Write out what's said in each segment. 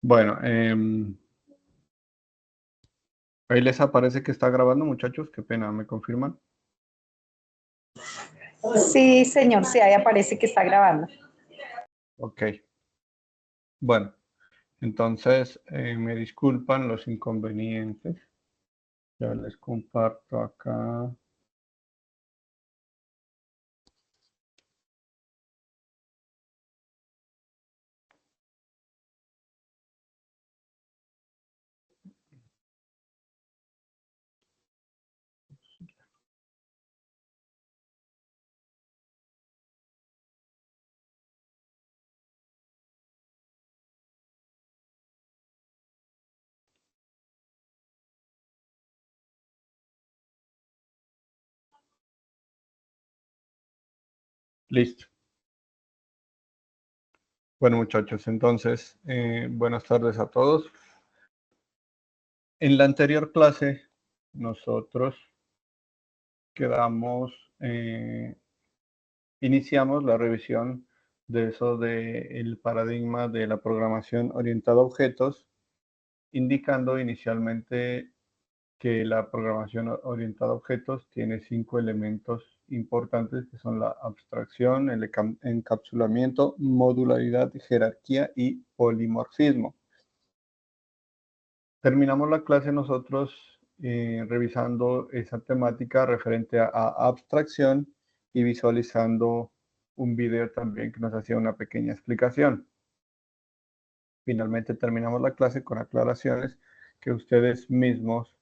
Bueno, ahí les aparece que está grabando, muchachos. Qué pena, ¿me confirman? Sí, señor, sí, ahí aparece que está grabando. Ok. Bueno, entonces me disculpan los inconvenientes. Ya les comparto acá. Listo. Bueno, muchachos, entonces, buenas tardes a todos. En la anterior clase, nosotros quedamos, iniciamos la revisión de eso del paradigma de la programación orientada a objetos, indicando inicialmente que la programación orientada a objetos tiene 5 elementos importantes que son la abstracción, el encapsulamiento, modularidad, jerarquía y polimorfismo. Terminamos la clase nosotros revisando esa temática referente a abstracción y visualizando un video también que nos hacía una pequeña explicación. Finalmente terminamos la clase con aclaraciones que ustedes mismos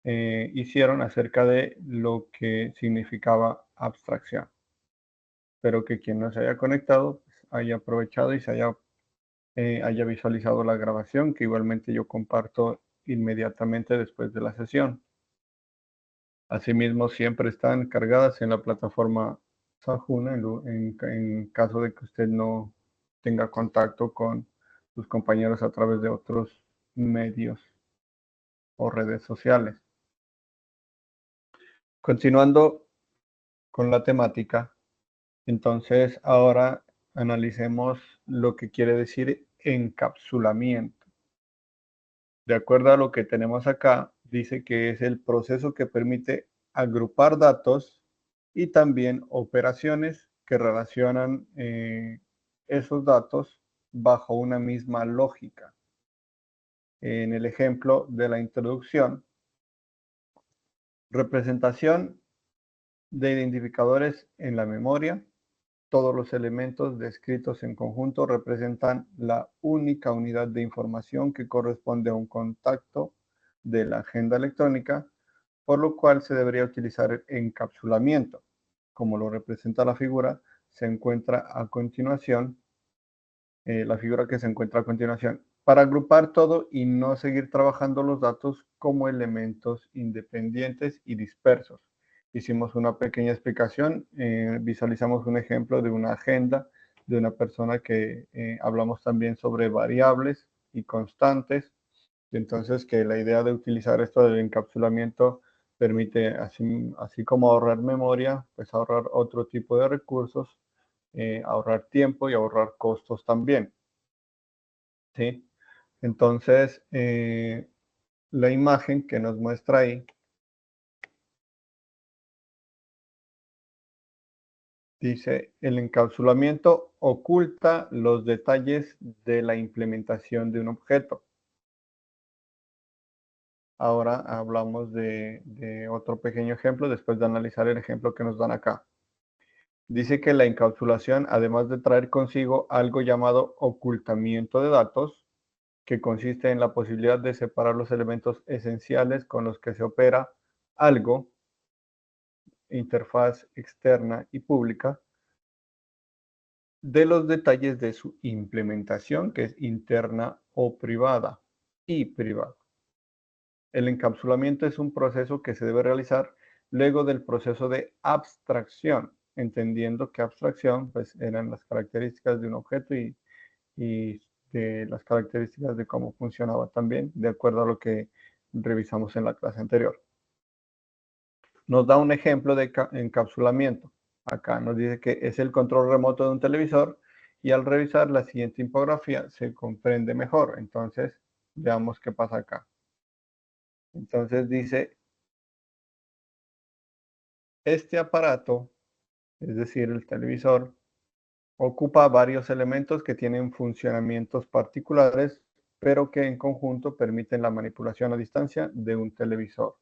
hicieron acerca de lo que significaba abstracción. Espero que quien no se haya conectado pues, haya aprovechado y se haya visualizado la grabación, que igualmente yo comparto inmediatamente después de la sesión. Asimismo, siempre están cargadas en la plataforma Sajuna en caso de que usted no tenga contacto con sus compañeros a través de otros medios o redes sociales. Continuando con la temática, entonces ahora analicemos lo que quiere decir encapsulamiento. De acuerdo a lo que tenemos acá, dice que es el proceso que permite agrupar datos y también operaciones que relacionan esos datos bajo una misma lógica. En el ejemplo de la introducción, representación de identificadores en la memoria. Todos los elementos descritos en conjunto representan la única unidad de información que corresponde a un contacto de la agenda electrónica, por lo cual se debería utilizar el encapsulamiento. Como lo representa la figura, se encuentra a continuación, la figura que se encuentra a continuación, para agrupar todo y no seguir trabajando los datos como elementos independientes y dispersos. Hicimos una pequeña explicación, visualizamos un ejemplo de una agenda de una persona que hablamos también sobre variables y constantes. Entonces, que la idea de utilizar esto del encapsulamiento permite, así como ahorrar memoria, pues ahorrar otro tipo de recursos, ahorrar tiempo y ahorrar costos también. ¿Sí? Entonces, la imagen que nos muestra ahí dice, el encapsulamiento oculta los detalles de la implementación de un objeto. Ahora hablamos de otro pequeño ejemplo después de analizar el ejemplo que nos dan acá. Dice que la encapsulación, además de traer consigo algo llamado ocultamiento de datos, que consiste en la posibilidad de separar los elementos esenciales con los que se opera algo, interfaz externa y pública, de los detalles de su implementación, que es interna o privada y privada. El encapsulamiento es un proceso que se debe realizar luego del proceso de abstracción, entendiendo que abstracción pues, eran las características de un objeto y de las características de cómo funcionaba también, de acuerdo a lo que revisamos en la clase anterior. Nos da un ejemplo de encapsulamiento. Acá nos dice que es el control remoto de un televisor Y al revisar la siguiente infografía se comprende mejor. Entonces, veamos qué pasa acá. Entonces dice, este aparato, es decir, el televisor, ocupa varios elementos que tienen funcionamientos particulares, pero que en conjunto permiten la manipulación a distancia de un televisor.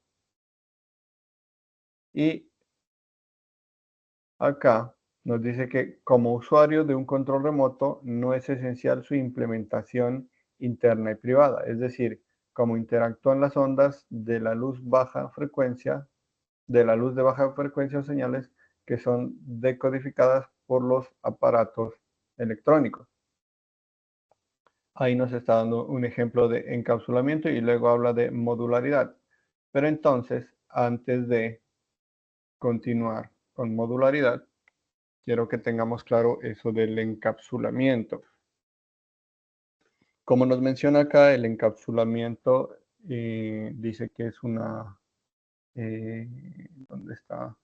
Y acá nos dice que como usuario de un control remoto no es esencial su implementación interna y privada, es decir, como interactúan las ondas de la luz baja frecuencia, de la luz de baja frecuencia o señales que son decodificadas por los aparatos electrónicos. Ahí nos está dando un ejemplo de encapsulamiento y luego habla de modularidad. Pero entonces, antes de continuar con modularidad, quiero que tengamos claro eso del encapsulamiento. Como nos menciona acá, el encapsulamiento dice que es una... ¿dónde está?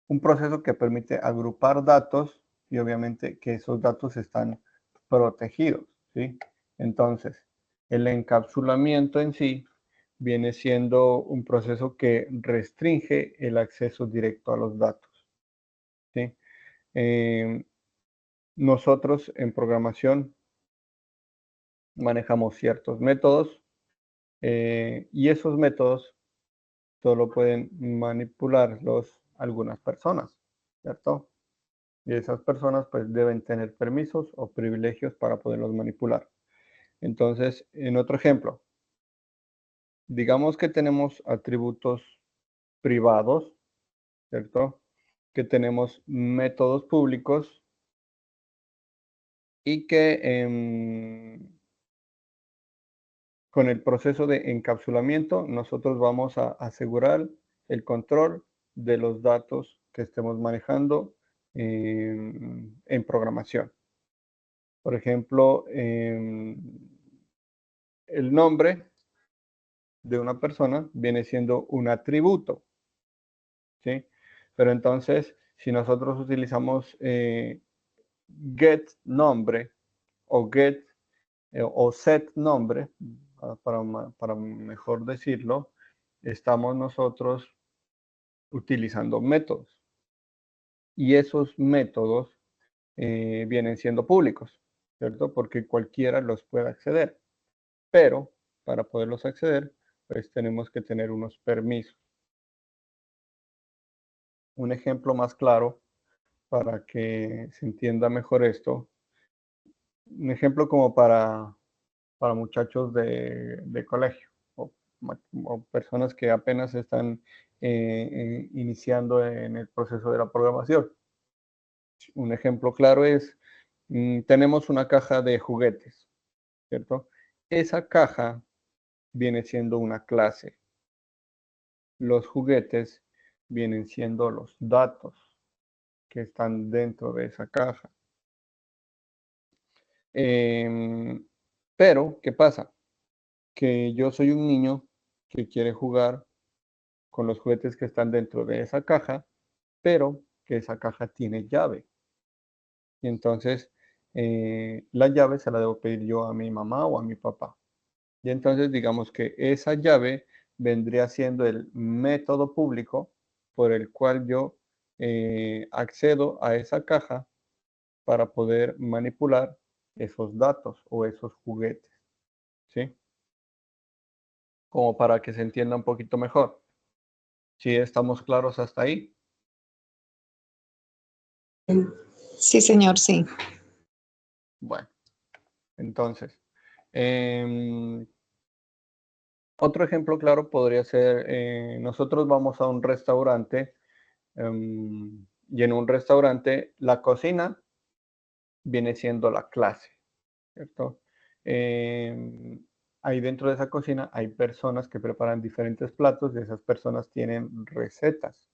Un proceso que permite agrupar datos y obviamente que esos datos están protegidos, ¿sí? Entonces, el encapsulamiento en sí viene siendo un proceso que restringe el acceso directo a los datos, ¿sí? Nosotros en programación manejamos ciertos métodos y esos métodos solo pueden manipularlos algunas personas, ¿cierto? Y esas personas pues deben tener permisos o privilegios para poderlos manipular. Entonces, en otro ejemplo, digamos que tenemos atributos privados, ¿cierto? Que tenemos métodos públicos y que con el proceso de encapsulamiento nosotros vamos a asegurar el control de los datos que estemos manejando en programación. Por ejemplo, el nombre de una persona viene siendo un atributo, ¿sí? Pero entonces, si nosotros utilizamos get nombre o get o set nombre, para mejor decirlo, estamos nosotros utilizando métodos. Y esos métodos vienen siendo públicos, ¿cierto? Porque cualquiera los puede acceder. Pero para poderlos acceder, pues tenemos que tener unos permisos. Un ejemplo más claro para que se entienda mejor esto. Un ejemplo como para muchachos de colegio o personas que apenas están iniciando en el proceso de la programación. Un ejemplo claro es, tenemos una caja de juguetes, ¿cierto? Esa caja viene siendo una clase. Los juguetes vienen siendo los datos que están dentro de esa caja. Pero, ¿qué pasa? Que yo soy un niño que quiere jugar con los juguetes que están dentro de esa caja, pero que esa caja tiene llave. Y entonces, la llave se la debo pedir yo a mi mamá o a mi papá. Y entonces, digamos que esa llave vendría siendo el método público por el cual yo accedo a esa caja para poder manipular esos datos o esos juguetes, ¿sí? Como para que se entienda un poquito mejor. ¿Sí estamos claros hasta ahí? Sí, señor, sí. Bueno, entonces, otro ejemplo claro podría ser, nosotros vamos a un restaurante y en un restaurante la cocina viene siendo la clase, ¿cierto? Ahí dentro de esa cocina hay personas que preparan diferentes platos y esas personas tienen recetas.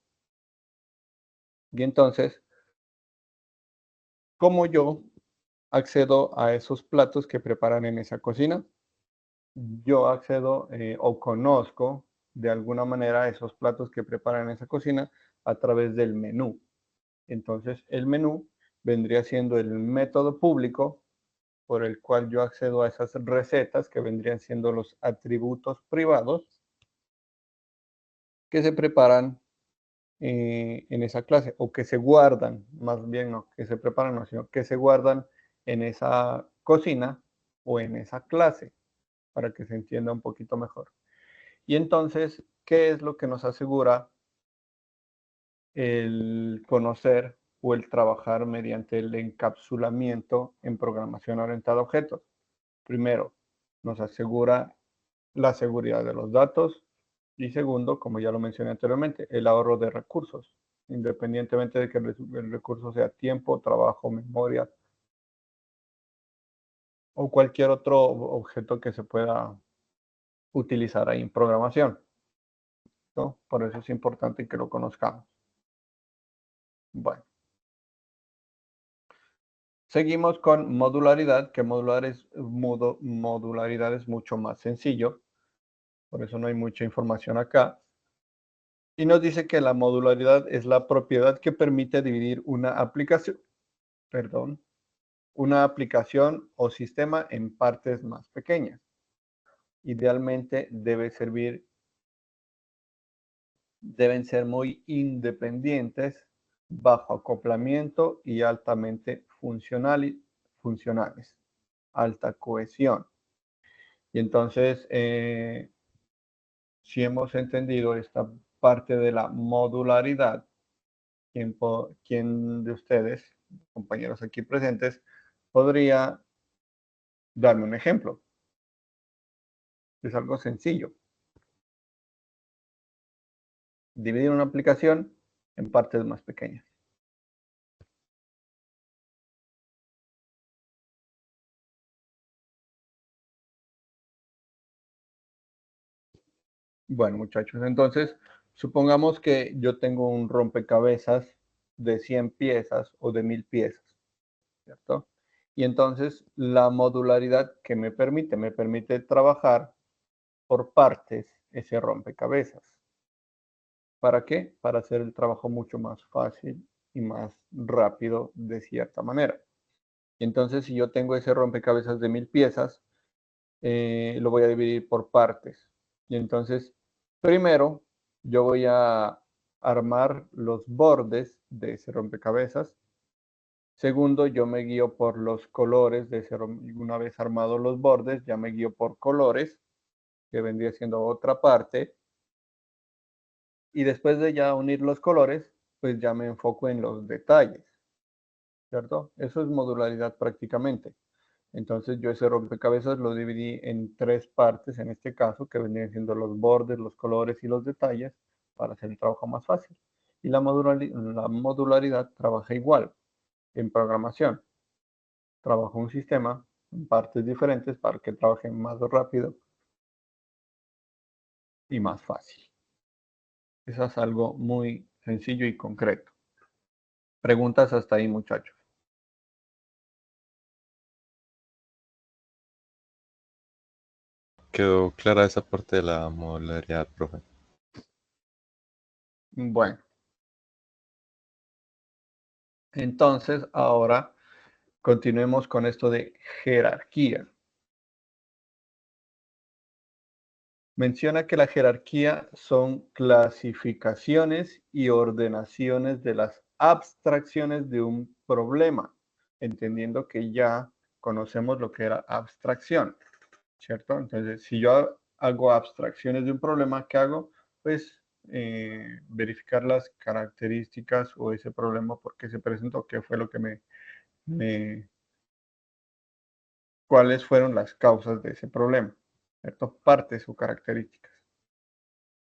Y entonces, ¿cómo yo accedo a esos platos que preparan en esa cocina? Yo accedo o conozco de alguna manera esos platos que preparan en esa cocina a través del menú. Entonces, el menú vendría siendo el método público por el cual yo accedo a esas recetas que vendrían siendo los atributos privados que se preparan en esa clase o que se guardan, más bien no que se preparan, no, sino que se guardan en esa cocina o en esa clase para que se entienda un poquito mejor. Y entonces, ¿qué es lo que nos asegura el conocer o el trabajar mediante el encapsulamiento en programación orientada a objetos? Primero, nos asegura la seguridad de los datos y segundo, como ya lo mencioné anteriormente, el ahorro de recursos, independientemente de que el recurso sea tiempo, trabajo, memoria o cualquier otro objeto que se pueda utilizar ahí en programación, ¿no? Por eso es importante que lo conozcamos. Bueno, seguimos con modularidad, que modularidad es mucho más sencillo, por eso no hay mucha información acá. Y nos dice que la modularidad es la propiedad que permite dividir una aplicación o sistema en partes más pequeñas. Idealmente deben ser muy independientes, bajo acoplamiento y altamente funcionales, alta cohesión. Y entonces, si hemos entendido esta parte de la modularidad, ¿quién de ustedes, compañeros aquí presentes, podría darme un ejemplo? Es algo sencillo. Dividir una aplicación en partes más pequeñas. Bueno, muchachos, entonces, supongamos que yo tengo un rompecabezas de 100 piezas o de 1000 piezas, ¿cierto? Y entonces, la modularidad que me permite trabajar por partes ese rompecabezas. ¿Para qué? Para hacer el trabajo mucho más fácil y más rápido de cierta manera. Entonces, si yo tengo ese rompecabezas de 1000 piezas, lo voy a dividir por partes. Y entonces, primero, yo voy a armar los bordes de ese rompecabezas. Segundo, yo me guío por los colores de ese rompecabezas. Una vez armados los bordes, ya me guío por colores, que vendría siendo otra parte. Y después de ya unir los colores, pues ya me enfoco en los detalles, ¿cierto? Eso es modularidad prácticamente. Entonces yo ese rompecabezas lo dividí en 3 partes, en este caso, que vendrían siendo los bordes, los colores y los detalles, para hacer el trabajo más fácil. Y la modularidad trabaja igual en programación. Trabaja un sistema en partes diferentes para que trabaje más rápido y más fácil. Eso es algo muy sencillo y concreto. Preguntas hasta ahí, muchachos. Quedó clara esa parte de la modularidad, profe. Bueno, entonces ahora continuemos con esto de jerarquía. Menciona que la jerarquía son clasificaciones y ordenaciones de las abstracciones de un problema, entendiendo que ya conocemos lo que era abstracción, ¿cierto? Entonces, si yo hago abstracciones de un problema, ¿qué hago? Pues verificar las características o ese problema, por qué se presentó, qué fue lo que cuáles fueron las causas de ese problema, ¿cierto? Partes o características.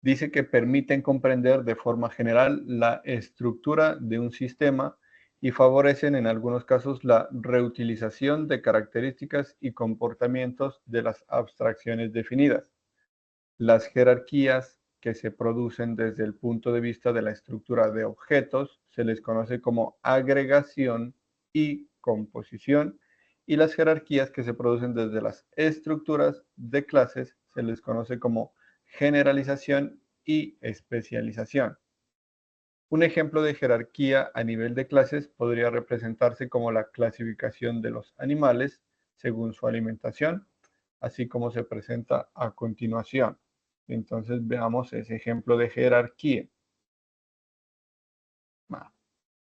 Dice que permiten comprender de forma general la estructura de un sistema y favorecen en algunos casos la reutilización de características y comportamientos de las abstracciones definidas. Las jerarquías que se producen desde el punto de vista de la estructura de objetos se les conoce como agregación y composición, y las jerarquías que se producen desde las estructuras de clases se les conoce como generalización y especialización. Un ejemplo de jerarquía a nivel de clases podría representarse como la clasificación de los animales según su alimentación, así como se presenta a continuación. Entonces veamos ese ejemplo de jerarquía.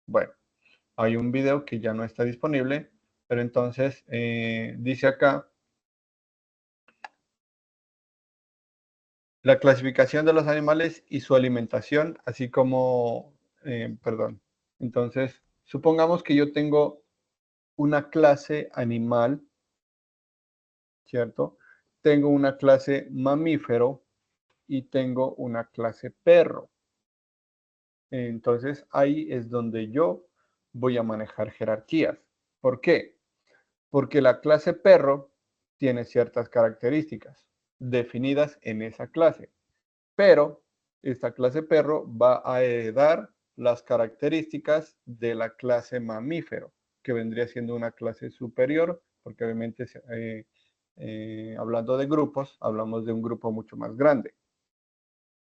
Bueno, hay un video que ya no está disponible, pero entonces dice acá la clasificación de los animales y su alimentación, así como, perdón. Entonces, supongamos que yo tengo una clase animal, ¿cierto? Tengo una clase mamífero y tengo una clase perro. Entonces, ahí es donde yo voy a manejar jerarquías. ¿Por qué? Porque la clase perro tiene ciertas características definidas en esa clase, pero esta clase perro va a heredar las características de la clase mamífero, que vendría siendo una clase superior, porque obviamente hablando de grupos, hablamos de un grupo mucho más grande.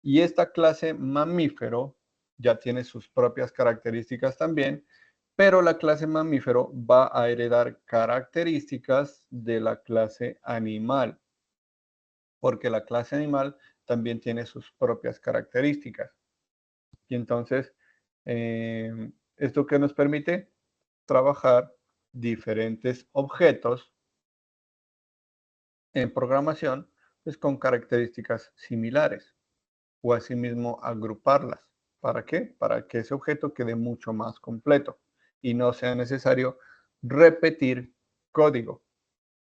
Y esta clase mamífero ya tiene sus propias características también, pero la clase mamífero va a heredar características de la clase animal, porque la clase animal también tiene sus propias características. Y entonces, ¿esto qué nos permite? Trabajar diferentes objetos en programación, pues con características similares, o asimismo agruparlas. ¿Para qué? Para que ese objeto quede mucho más completo y no sea necesario repetir código.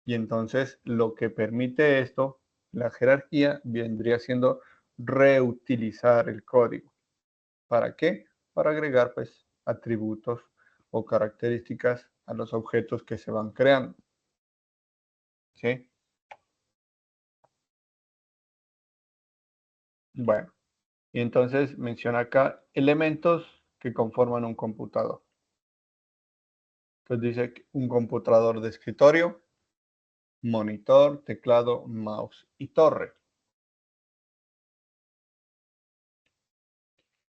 Y entonces lo que permite esto, la jerarquía, vendría siendo reutilizar el código. ¿Para qué? Para agregar pues atributos o características a los objetos que se van creando. ¿Sí? Bueno, y entonces menciona acá elementos que conforman un computador. Entonces dice un computador de escritorio, monitor, teclado, mouse y torre.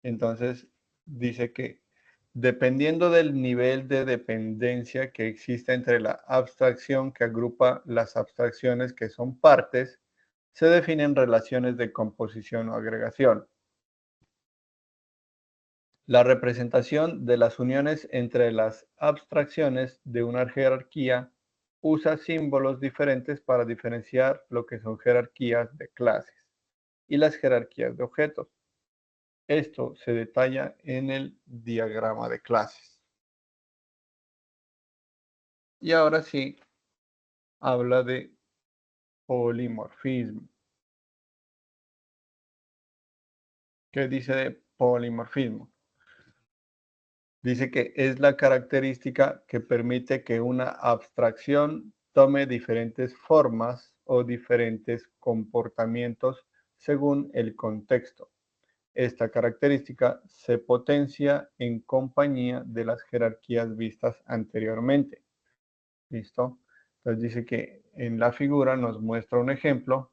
Entonces dice que dependiendo del nivel de dependencia que exista entre la abstracción que agrupa las abstracciones que son partes, se definen relaciones de composición o agregación. La representación de las uniones entre las abstracciones de una jerarquía usa símbolos diferentes para diferenciar lo que son jerarquías de clases y las jerarquías de objetos. Esto se detalla en el diagrama de clases. Y ahora sí, habla de polimorfismo. ¿Qué dice de polimorfismo? Dice que es la característica que permite que una abstracción tome diferentes formas o diferentes comportamientos según el contexto. Esta característica se potencia en compañía de las jerarquías vistas anteriormente. ¿Listo? Entonces dice que en la figura nos muestra un ejemplo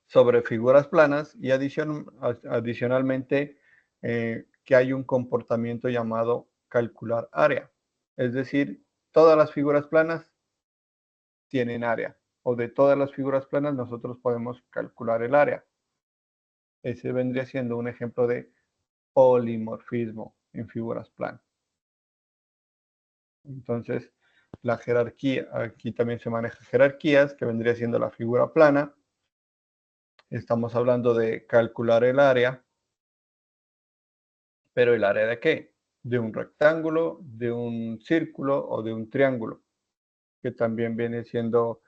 sobre figuras planas y adicionalmente que hay un comportamiento llamado calcular área. Es decir, todas las figuras planas tienen área, o de todas las figuras planas nosotros podemos calcular el área. Ese vendría siendo un ejemplo de polimorfismo en figuras planas. Entonces, la jerarquía, aquí también se maneja jerarquías, que vendría siendo la figura plana. Estamos hablando de calcular el área, pero ¿el área de qué? De un rectángulo, de un círculo o de un triángulo, que también viene siendo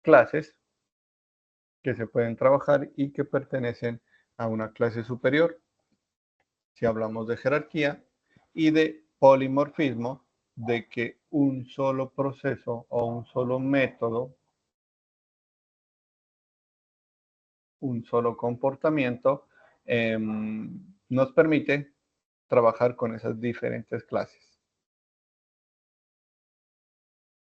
clases que se pueden trabajar y que pertenecen a una clase superior. Si hablamos de jerarquía y de polimorfismo, de que un solo proceso o un solo método, un solo comportamiento, nos permite trabajar con esas diferentes clases.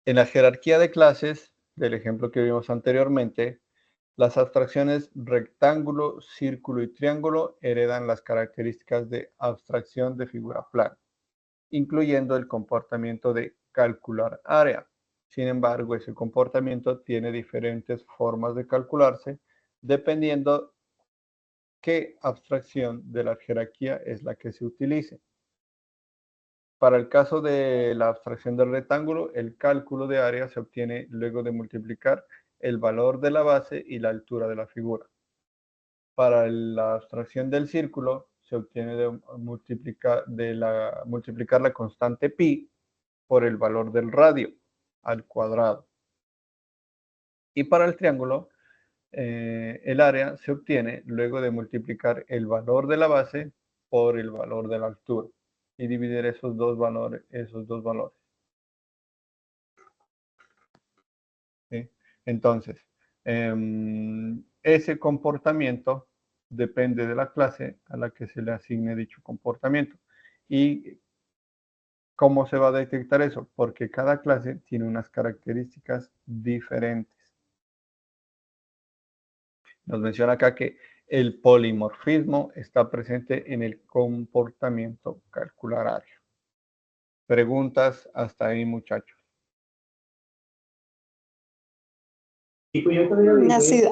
En la jerarquía de clases, del ejemplo que vimos anteriormente, Las abstracciones rectángulo, círculo y triángulo heredan las características de abstracción de figura plana, incluyendo el comportamiento de calcular área. Sin embargo, ese comportamiento tiene diferentes formas de calcularse dependiendo qué abstracción de la jerarquía es la que se utilice. Para el caso de la abstracción del rectángulo, el cálculo de área se obtiene luego de multiplicar el valor de la base y la altura de la figura. Para la abstracción del círculo, se obtiene de multiplicar la constante pi por el valor del radio al cuadrado. Y para el triángulo, el área se obtiene luego de multiplicar el valor de la base por el valor de la altura y dividir esos dos valores. ¿Sí? Entonces, ese comportamiento depende de la clase a la que se le asigne dicho comportamiento. ¿Y cómo se va a detectar eso? Porque cada clase tiene unas características diferentes. Nos menciona acá que el polimorfismo está presente en el comportamiento calcular área. Preguntas hasta ahí, muchachos.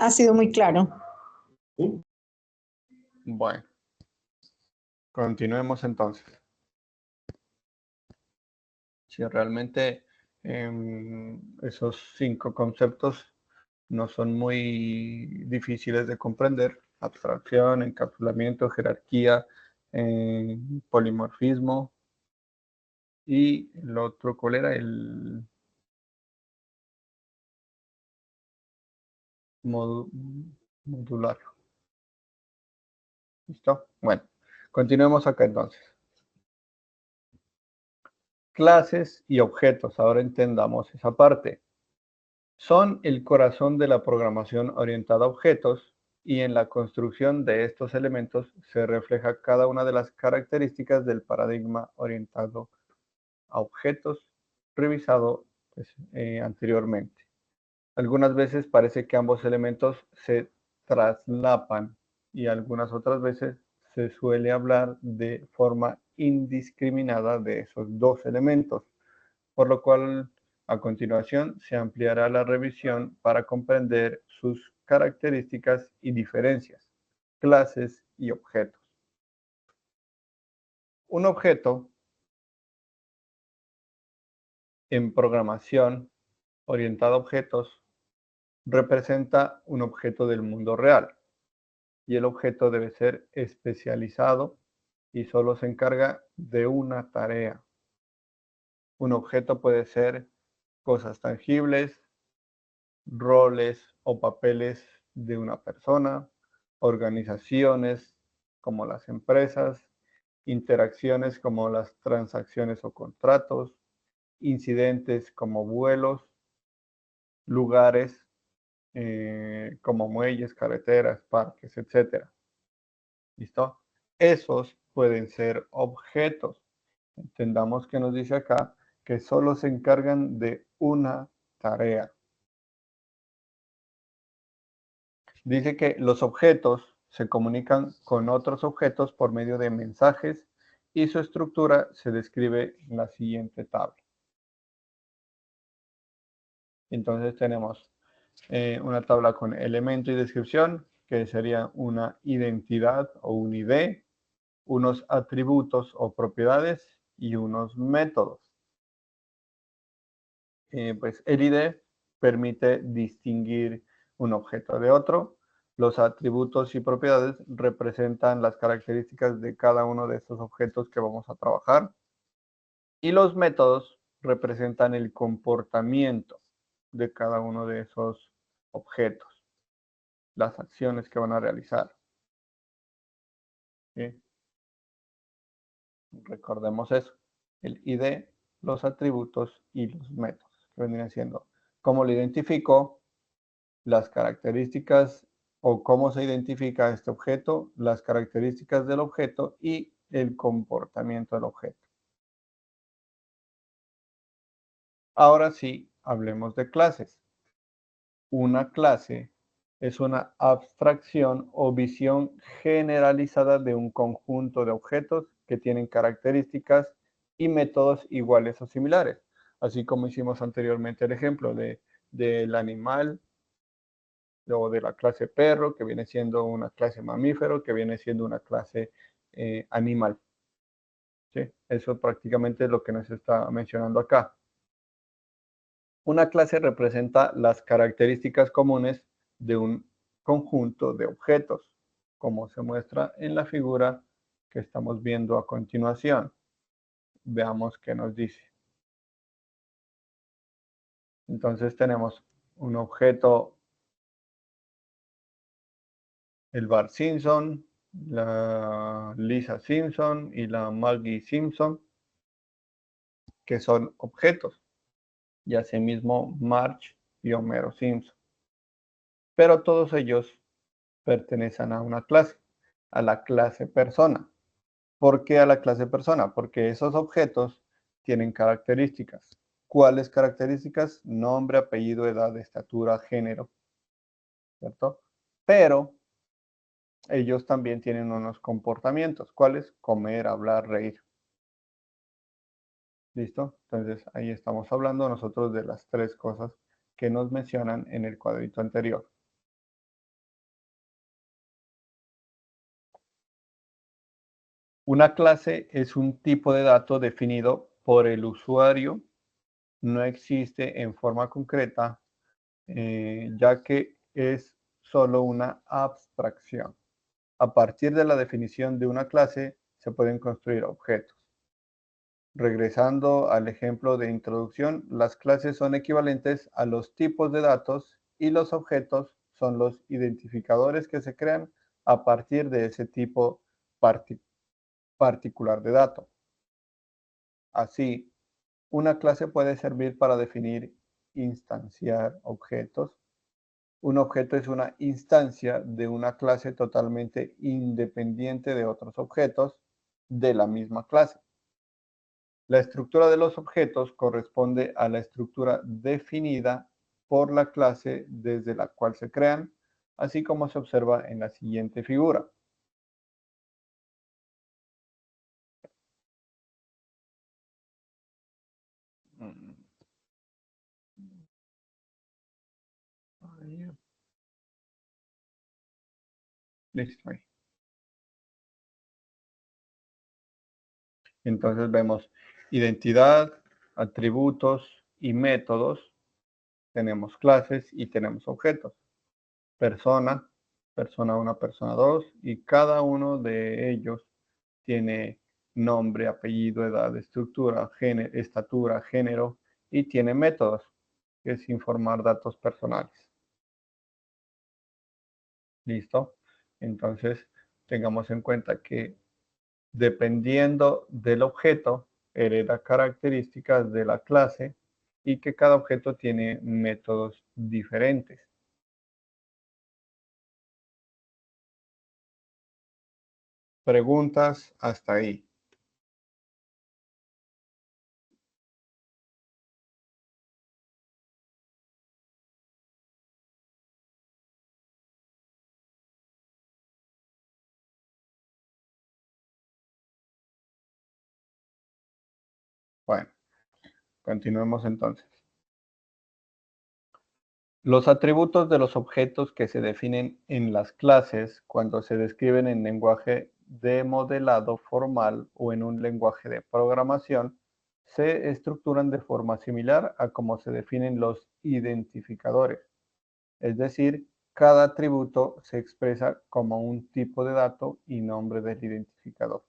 Ha sido muy claro. Bueno, continuemos entonces. Si realmente esos 5 conceptos no son muy difíciles de comprender: abstracción, encapsulamiento, jerarquía, polimorfismo, y el otro, ¿cuál era? El modular. ¿Listo? Bueno, continuemos acá entonces. Clases y objetos. Ahora entendamos esa parte. Son el corazón de la programación orientada a objetos, y en la construcción de estos elementos se refleja cada una de las características del paradigma orientado a objetos revisado anteriormente. Algunas veces parece que ambos elementos se traslapan, y algunas otras veces se suele hablar de forma indiscriminada de esos dos elementos, por lo cual a continuación se ampliará la revisión para comprender sus características y diferencias, clases y objetos. Un objeto en programación orientada a objetos representa un objeto del mundo real, y el objeto debe ser especializado y solo se encarga de una tarea. Un objeto puede ser cosas tangibles, roles o papeles de una persona, organizaciones como las empresas, interacciones como las transacciones o contratos, incidentes como vuelos, lugares como muelles, carreteras, parques, etc. ¿Listo? Esos pueden ser objetos. Entendamos que nos dice acá que solo se encargan de una tarea. Dice que los objetos se comunican con otros objetos por medio de mensajes, y su estructura se describe en la siguiente tabla. Entonces tenemos una tabla con elemento y descripción, que sería una identidad o un ID, unos atributos o propiedades y unos métodos. Pues el ID permite distinguir un objeto de otro. Los atributos y propiedades representan las características de cada uno de estos objetos que vamos a trabajar. Y los métodos representan el comportamiento de cada uno de esos objetos, las acciones que van a realizar. ¿Sí? Recordemos eso: el ID, los atributos y los métodos, que vendrían siendo cómo lo identifico, las características o cómo se identifica este objeto, las características del objeto y el comportamiento del objeto. Ahora sí, hablemos de clases. Una clase Es una abstracción o visión generalizada de un conjunto de objetos que tienen características y métodos iguales o similares, así como hicimos anteriormente el ejemplo del animal o de la clase perro, que viene siendo una clase mamífero, que viene siendo una clase animal. ¿Sí? Eso prácticamente es lo que nos está mencionando acá. Una clase representa las características comunes de un conjunto de objetos, como se muestra en la figura que estamos viendo a continuación. Veamos qué nos dice. Entonces tenemos un objeto, el Bart Simpson, la Lisa Simpson y la Maggie Simpson, que son objetos, y asimismo Marge y Homero Simpson. Pero todos ellos pertenecen a una clase, a la clase persona. ¿Por qué a la clase persona? Porque esos objetos tienen características. ¿Cuáles características? Nombre, apellido, edad, estatura, género, ¿cierto? Pero ellos también tienen unos comportamientos. ¿Cuáles? Comer, hablar, reír. ¿Listo? Entonces ahí estamos hablando nosotros de las tres cosas que nos mencionan en el cuadrito anterior. Una clase es un tipo de dato definido por el usuario, no existe en forma concreta, ya que es solo una abstracción. A partir de la definición de una clase se pueden construir objetos. Regresando al ejemplo de introducción, las clases son equivalentes a los tipos de datos y los objetos son los identificadores que se crean a partir de ese tipo particular de dato. Así, una clase puede servir para definir, instanciar objetos. Un objeto es una instancia de una clase totalmente independiente de otros objetos de la misma clase. La estructura de los objetos corresponde a la estructura definida por la clase desde la cual se crean, así como se observa en la siguiente figura. Listo. Entonces vemos identidad, atributos y métodos. Tenemos clases y tenemos objetos. Persona, persona 1, persona 2, y cada uno de ellos tiene nombre, apellido, edad, estructura, estatura, género, y tiene métodos, que es informar datos personales. ¿Listo? Entonces, tengamos en cuenta que dependiendo del objeto, hereda características de la clase y que cada objeto tiene métodos diferentes. Preguntas hasta ahí. Bueno, continuemos entonces. Los atributos de los objetos que se definen en las clases cuando se describen en lenguaje de modelado formal o en un lenguaje de programación se estructuran de forma similar a cómo se definen los identificadores. Es decir, cada atributo se expresa como un tipo de dato y nombre del identificador.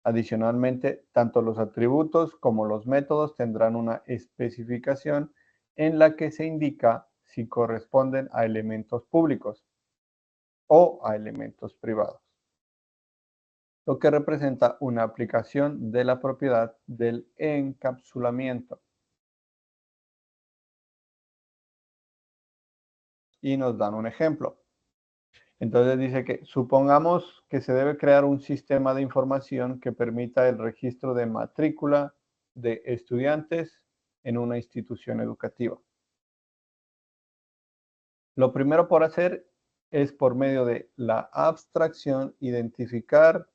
Adicionalmente, tanto los atributos como los métodos tendrán una especificación en la que se indica si corresponden a elementos públicos o a elementos privados, lo que representa una aplicación de la propiedad del encapsulamiento. Y nos dan un ejemplo. Entonces dice que supongamos que se debe crear un sistema de información que permita el registro de matrícula de estudiantes en una institución educativa. Lo primero por hacer es por medio de la abstracción identificar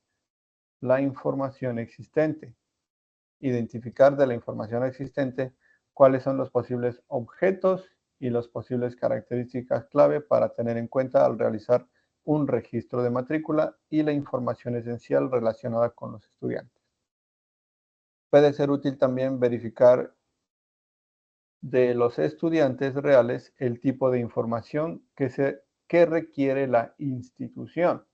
la información existente. Identificar de la información existente cuáles son los posibles objetos y las posibles características clave para tener en cuenta al realizar un registro de matrícula y la información esencial relacionada con los estudiantes. Puede ser útil también verificar de los estudiantes reales el tipo de información que requiere la institución.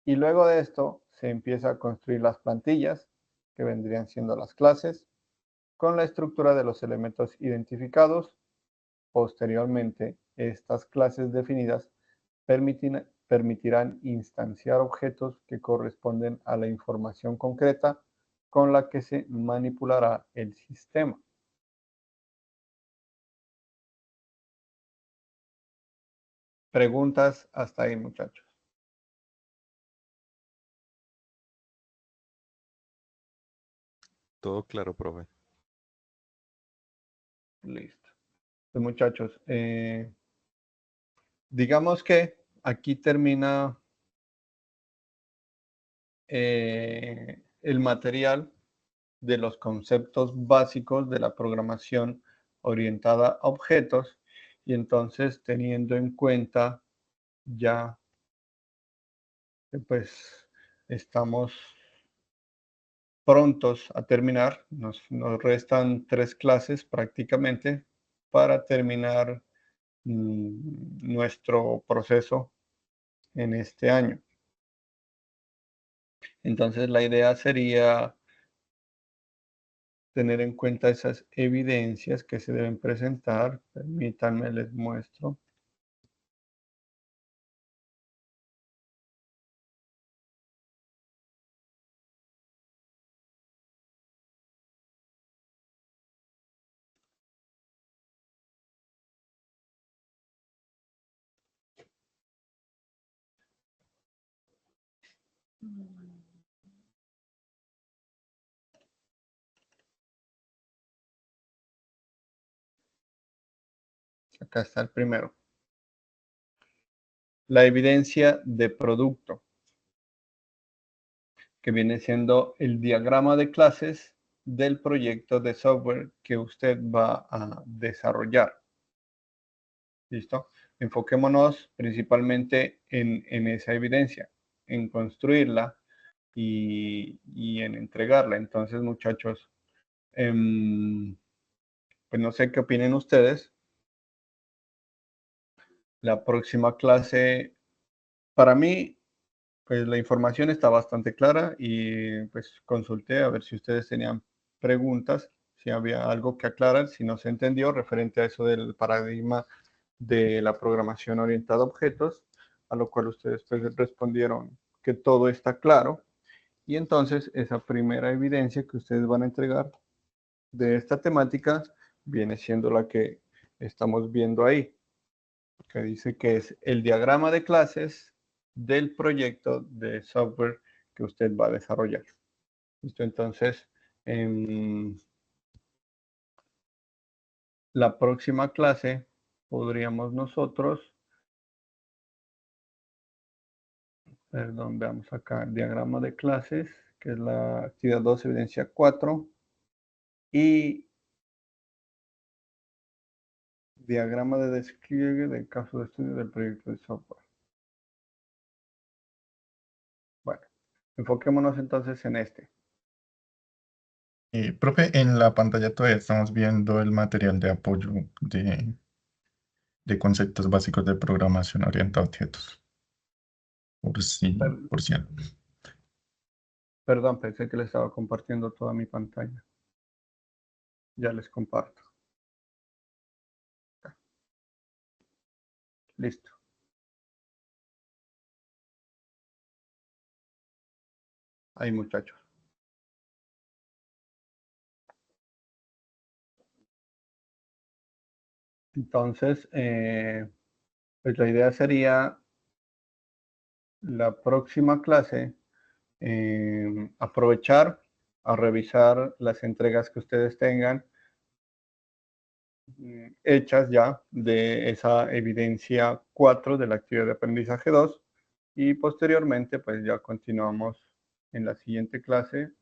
Y luego de esto se empieza a construir las plantillas, que vendrían siendo las clases, con la estructura de los elementos identificados. Posteriormente, estas clases definidas permitirán instanciar objetos que corresponden a la información concreta con la que se manipulará el sistema. Preguntas hasta ahí, muchachos. Todo claro, profe. Listo. Pues, muchachos, digamos que aquí termina el material de los conceptos básicos de la programación orientada a objetos, y entonces teniendo en cuenta ya que pues estamos prontos a terminar, nos restan 3 clases prácticamente para terminar nuestro proceso en este año. Entonces la idea sería tener en cuenta esas evidencias que se deben presentar. Permítanme, les muestro. Acá está el primero. La evidencia de producto, que viene siendo el diagrama de clases del proyecto de software que usted va a desarrollar. ¿Listo? Enfoquémonos principalmente en esa evidencia, en construirla y en entregarla. Entonces, muchachos, pues no sé qué opinen ustedes. La próxima clase, para mí, pues la información está bastante clara y pues consulté a ver si ustedes tenían preguntas, si había algo que aclarar, si no se entendió referente a eso del paradigma de la programación orientada a objetos, a lo cual ustedes pues respondieron que todo está claro. Y entonces esa primera evidencia que ustedes van a entregar de esta temática viene siendo la que estamos viendo ahí, que dice que es el diagrama de clases del proyecto de software que usted va a desarrollar. ¿Listo? Entonces, en la próxima clase podríamos nosotros, perdón, veamos acá el diagrama de clases, que es la actividad 2, evidencia 4, y diagrama de despliegue del caso de estudio del proyecto de software. Bueno, enfoquémonos entonces en este. Profe, en la pantalla todavía estamos viendo el material de apoyo de conceptos básicos de programación orientada a objetos. Por cierto. Perdón, pensé que les estaba compartiendo toda mi pantalla. Ya les comparto. Listo. Ahí, muchachos. Entonces, pues la idea sería la próxima clase aprovechar a revisar las entregas que ustedes tengan hechas ya de esa evidencia 4 de la actividad de aprendizaje 2 y posteriormente pues ya continuamos en la siguiente clase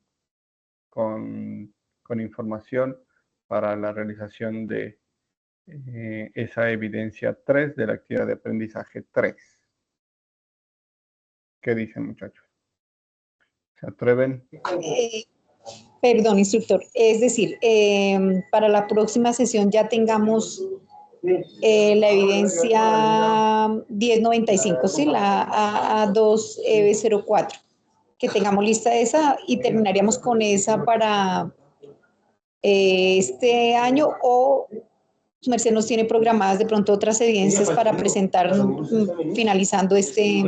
con información para la realización de esa evidencia 3 de la actividad de aprendizaje 3. ¿Qué dicen, muchachos? ¿Se atreven? Perdón, instructor. Es decir, para la próxima sesión ya tengamos la evidencia 1095, ¿sí? La A2EB04. Que tengamos lista esa y terminaríamos con esa para este año, o su merced nos tiene programadas de pronto otras evidencias para presentar finalizando este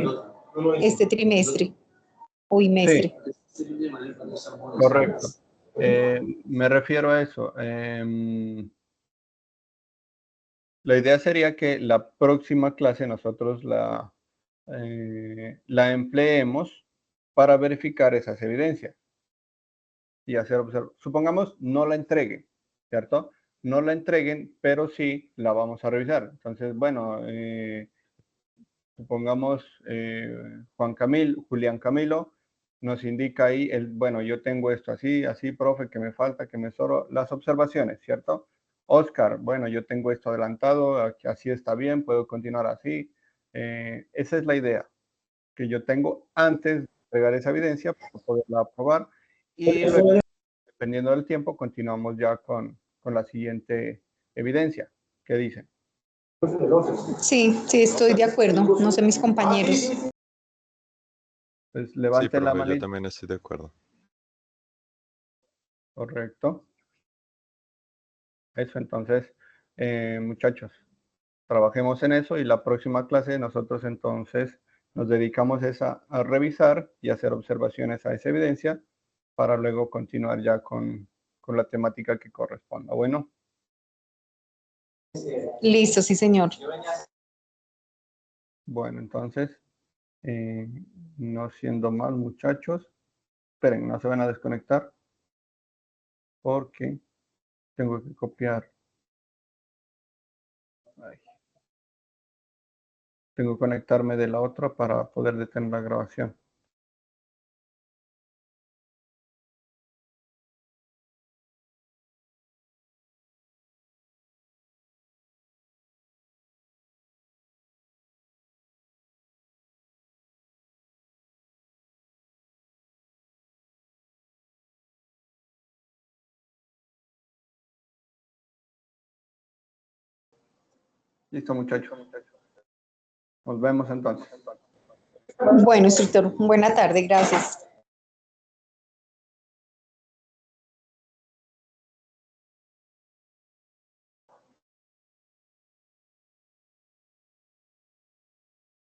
trimestre o bimestre. Sí, correcto. Me refiero a eso. La idea sería que la próxima clase nosotros la empleemos para verificar esas evidencias y hacer observaciones. Supongamos no la entreguen, ¿cierto? No la entreguen, pero sí la vamos a revisar. Entonces, bueno, supongamos Julián Camilo nos indica ahí, bueno, yo tengo esto así, así, profe, que me falta, que me sobra, las observaciones, ¿cierto? Oscar, bueno, yo tengo esto adelantado, así está bien, puedo continuar así. Esa es la idea que yo tengo antes de entregar esa evidencia para poderla aprobar y luego, dependiendo del tiempo, continuamos ya con la siguiente evidencia. ¿Qué dicen? Sí, sí, estoy de acuerdo. No sé mis compañeros. Pues Sí, levanten la profe, yo manita. también estoy de acuerdo. Correcto. Eso, entonces, muchachos, trabajemos en eso y la próxima clase nosotros entonces nos dedicamos a revisar y hacer observaciones a esa evidencia para luego continuar ya con la temática que corresponda. Bueno. Listo, sí, señor. Bueno, entonces, no siendo mal, muchachos, esperen, no se van a desconectar porque tengo que copiar. Ay. Tengo que conectarme de la otra para poder detener la grabación. Listo, muchachos. Nos vemos entonces. Bueno, instructor, buena tarde, gracias.